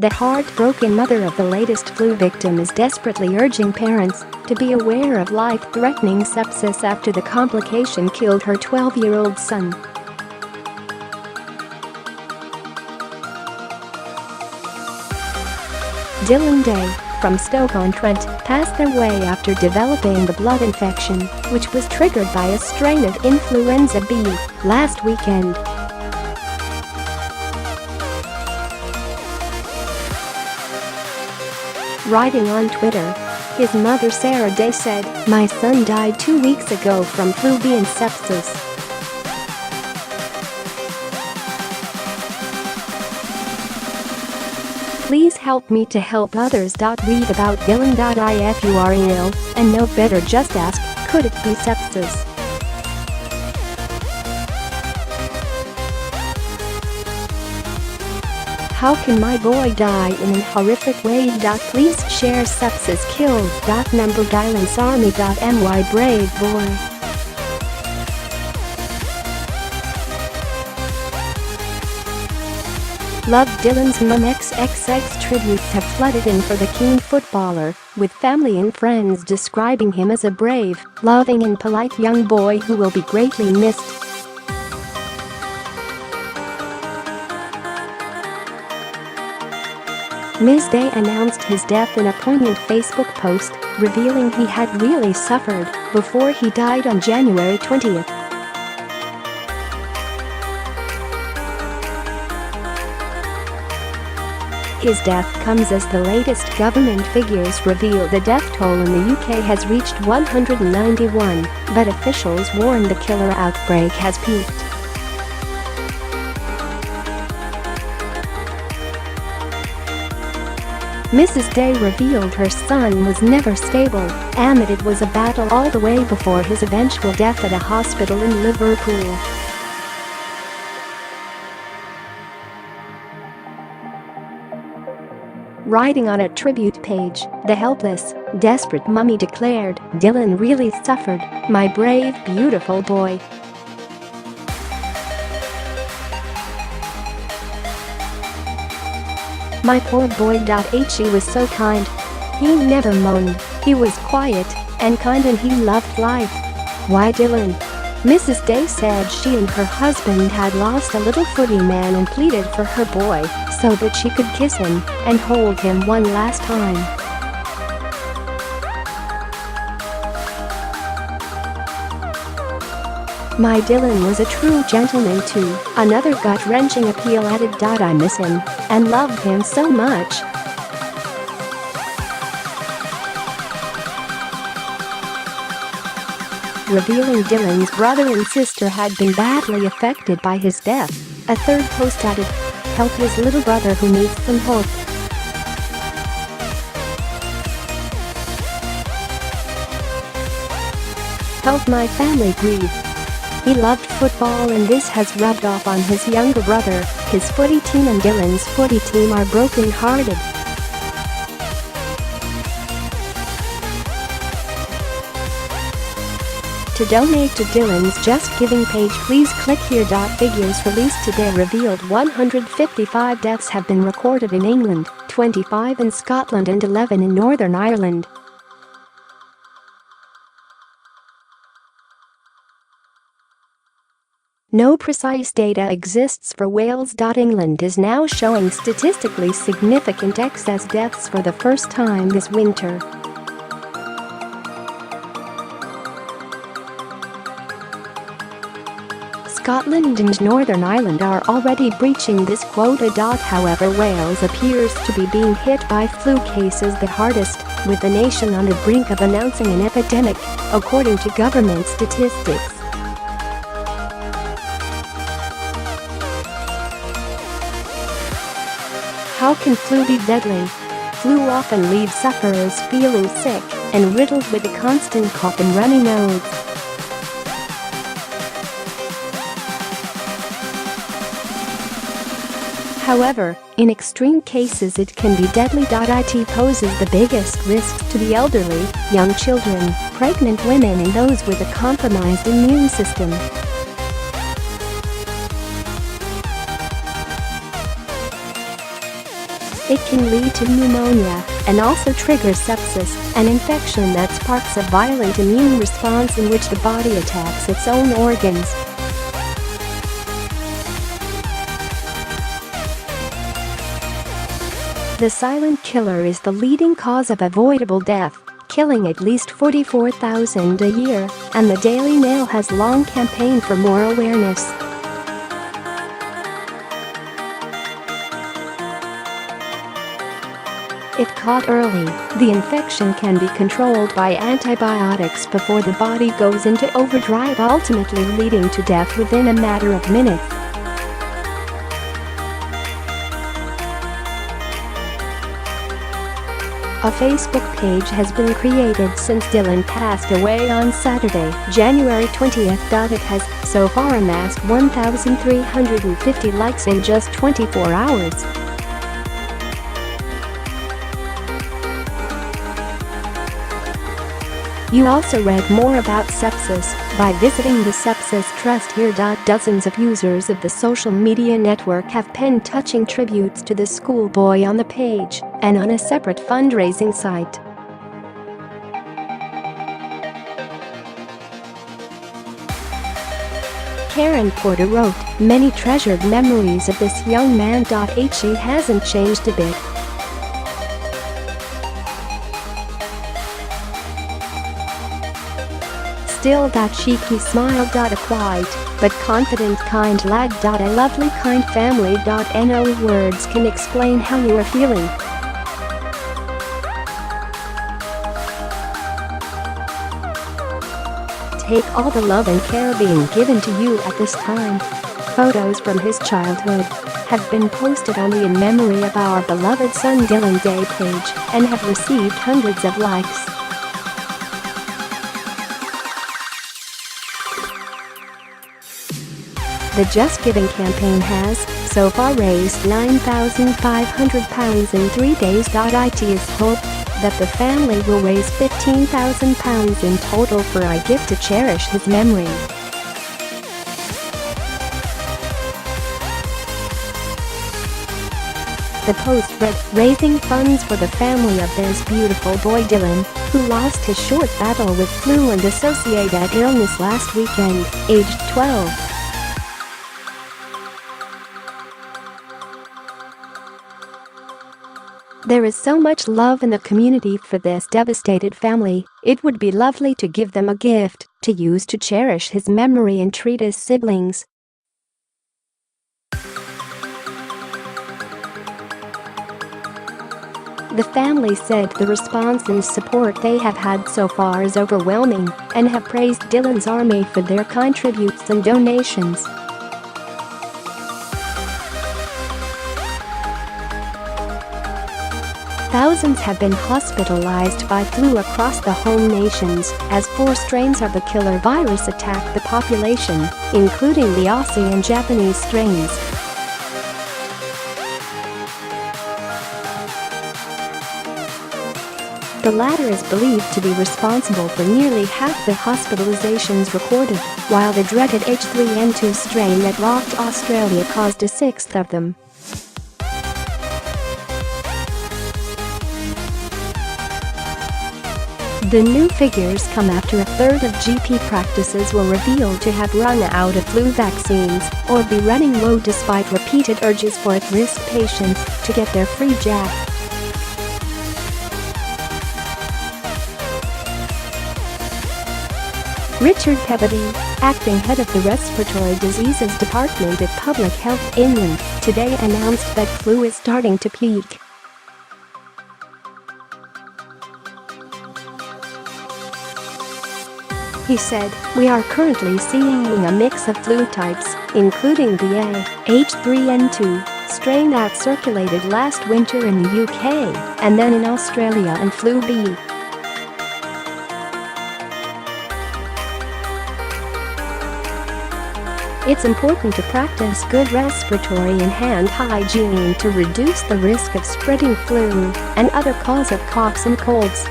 The heartbroken mother of the latest flu victim is desperately urging parents to be aware of life-threatening sepsis after the complication killed her 12-year-old son. Dylan Day, from Stoke-on-Trent, passed away after developing the blood infection, which was triggered by a strain of influenza B, last weekend. Writing on Twitter, his mother Sarah Day said, "My son died 2 weeks ago from flu B and sepsis. Please help me to help others. Read about Dylan. If you are ill and know better, just ask, could it be sepsis? How can my boy die in a horrific way? Please share sepsis kills. Number Dylansarmy.my brave boy. Love Dylan's mum. XXX tributes have flooded in for the keen footballer, with family and friends describing him as a brave, loving and polite young boy who will be greatly missed. Ms. Day announced his death in a poignant Facebook post, revealing he had really suffered before he died on January 20th. His death comes as the latest government figures reveal the death toll in the UK has reached 191, but officials warn the killer outbreak has peaked. Mrs. Day revealed her son was never stable, and that it was a battle all the way before his eventual death at a hospital in Liverpool. Writing on a tribute page, the helpless, desperate mummy declared, "Dylan really suffered, my brave, beautiful boy." "My poor boy. He was so kind. He never moaned, he was quiet and kind, and he loved life. Why, Dylan?" Mrs. Day said she and her husband had lost a little footy man and pleaded for her boy so that she could kiss him and hold him one last time. "My Dylan was a true gentleman too," another gut-wrenching appeal added. "I miss him and loved him so much." Revealing Dylan's brother and sister had been badly affected by his death, a third post added, "Help his little brother who needs some hope." "Help my family grieve. He loved football and this has rubbed off on his younger brother, his footy team and Dylan's footy team are broken-hearted." To donate to Dylan's Just Giving page, please click here. Figures released today revealed 155 deaths have been recorded in England, 25 in Scotland and 11 in Northern Ireland. No precise data exists for Wales. England is now showing statistically significant excess deaths for the first time this winter. Scotland and Northern Ireland are already breaching this quota. However, Wales appears to be being hit by flu cases the hardest, with the nation on the brink of announcing an epidemic, according to government statistics. How can flu be deadly? Flu often leaves sufferers feeling sick and riddled with a constant cough and runny nose. However, in extreme cases it can be deadly. It poses the biggest risks to the elderly, young children, pregnant women and those with a compromised immune system. It can lead to pneumonia and also trigger sepsis, an infection that sparks a violent immune response in which the body attacks its own organs. The silent killer is the leading cause of avoidable death, killing at least 44,000 a year, and the Daily Mail has long campaigned for more awareness. If caught early, the infection can be controlled by antibiotics before the body goes into overdrive, ultimately leading to death within a matter of minutes. A Facebook page has been created since Dylan passed away on Saturday, January 20th. It has so far amassed 1,350 likes in just 24 hours. You also read more about sepsis by visiting the Sepsis Trust here. Dozens of users of the social media network have penned touching tributes to the schoolboy on the page and on a separate fundraising site. Karen Porter wrote, "Many treasured memories of this young man. He hasn't changed a bit. Still that cheeky smile. A quiet but confident kind lad. A lovely kind family. No words can explain how you are feeling. Take all the love and care being given to you at this time." Photos from his childhood have been posted on the In Memory of Our Beloved Son Dylan Day page and have received hundreds of likes. The Just Giving campaign has, so far, raised £9,500 in 3 days. It is hoped that the family will raise £15,000 in total for a gift to cherish his memory. The post read, "Raising funds for the family of this beautiful boy Dylan, who lost his short battle with flu and associated illness last weekend, aged 12. There is so much love in the community for this devastated family. It would be lovely to give them a gift to use to cherish his memory and treat his siblings." The family said the response and support they have had so far is overwhelming and have praised Dylan's army for their kind tributes and donations. Thousands have been hospitalized by flu across the home nations as 4 strains of the killer virus attack the population, including the Aussie and Japanese strains. The latter is believed to be responsible for nearly half the hospitalizations recorded, while the dreaded H3N2 strain that rocked Australia caused a sixth of them. The new figures come after a third of GP practices were revealed to have run out of flu vaccines or be running low despite repeated urges for at-risk patients to get their free jab. Richard Peabody, acting head of the Respiratory Diseases Department at Public Health England, today announced that flu is starting to peak. He said, "We are currently seeing a mix of flu types, including the H3N2 strain that circulated last winter in the UK and then in Australia, and flu B. It's important to practice good respiratory and hand hygiene to reduce the risk of spreading flu and other causes of coughs and colds."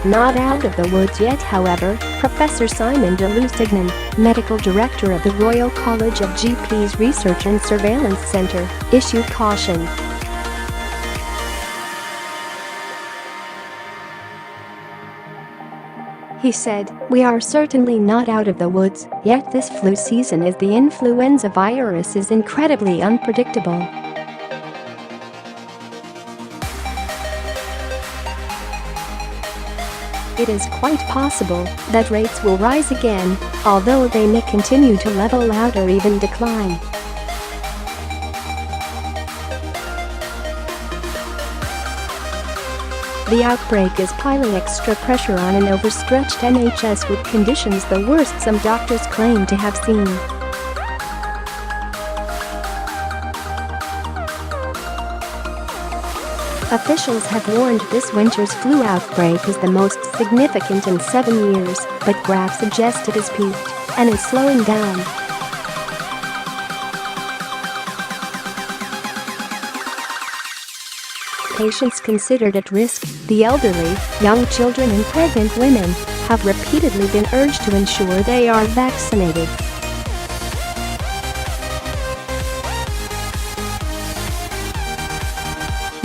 Not out of the woods yet, however, Professor Simon de Lusignan, medical director of the Royal College of GPs Research and Surveillance Centre, issued caution. He said, "We are certainly not out of the woods, yet this flu season as the influenza virus is incredibly unpredictable. It is quite possible that rates will rise again, although they may continue to level out or even decline." The outbreak is piling extra pressure on an overstretched NHS with conditions the worst some doctors claim to have seen. Officials have warned this winter's flu outbreak is the most significant in 7 years, but graphs suggest it has peaked and is slowing down. Patients considered at risk, the elderly, young children and pregnant women, have repeatedly been urged to ensure they are vaccinated.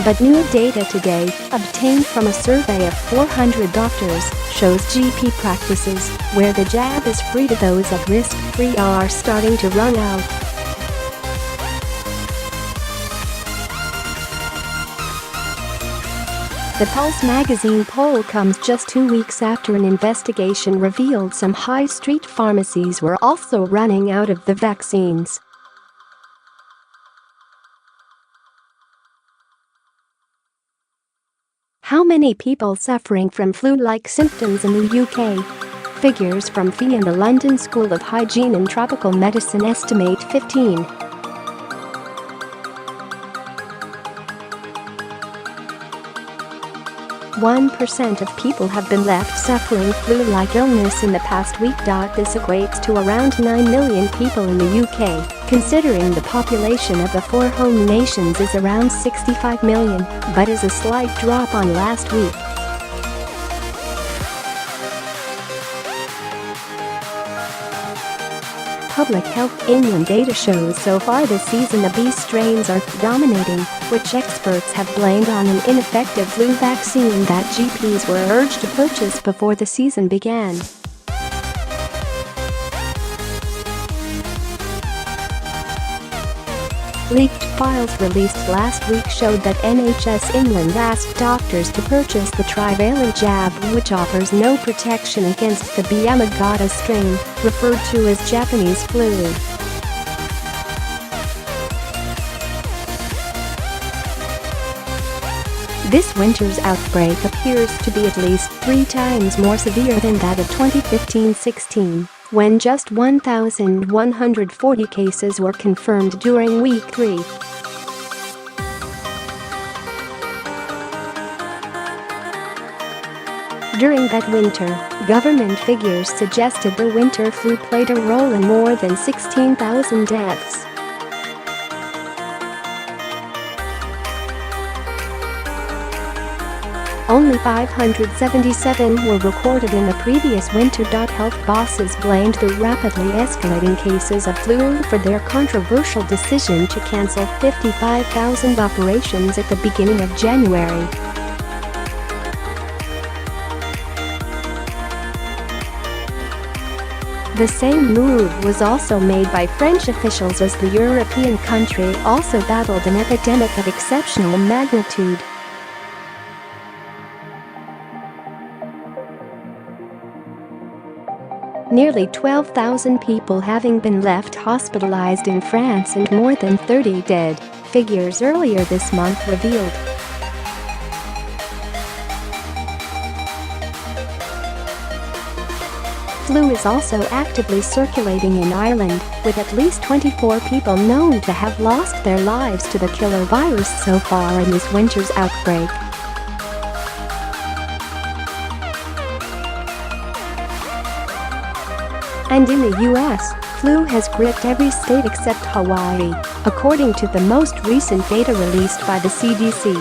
But new data today, obtained from a survey of 400 doctors, shows GP practices, where the jab is free to those at risk, are starting to run out. The Pulse magazine poll comes just 2 weeks after an investigation revealed some high street pharmacies were also running out of the vaccines. How many people suffering from flu-like symptoms in the UK? Figures from FE and the London School of Hygiene and Tropical Medicine estimate 1% of people have been left suffering flu-like illness in the past week. This equates to around 9 million people in the UK, considering the population of the 4 home nations is around 65 million, but is a slight drop on last week. Public Health England data shows so far this season the B strains are dominating, which experts have blamed on an ineffective flu vaccine that GPs were urged to purchase before the season began. Leaked files released last week showed that NHS England asked doctors to purchase the trivalent jab, which offers no protection against the B. Yamagata strain, referred to as Japanese flu. This winter's outbreak appears to be at least 3 times more severe than that of 2015-16. When just 1,140 cases were confirmed during week 3. During that winter, government figures suggested the winter flu played a role in more than 16,000 deaths. Only 577 were recorded in the previous winter. Health bosses blamed the rapidly escalating cases of flu for their controversial decision to cancel 55,000 operations at the beginning of January. The same move was also made by French officials as the European country also battled an epidemic of exceptional magnitude. Nearly 12,000 people having been left hospitalized in France and more than 30 dead, figures earlier this month revealed. Flu is also actively circulating in Ireland, with at least 24 people known to have lost their lives to the killer virus so far in this winter's outbreak. And in the US, flu has gripped every state except Hawaii, according to the most recent data released by the CDC.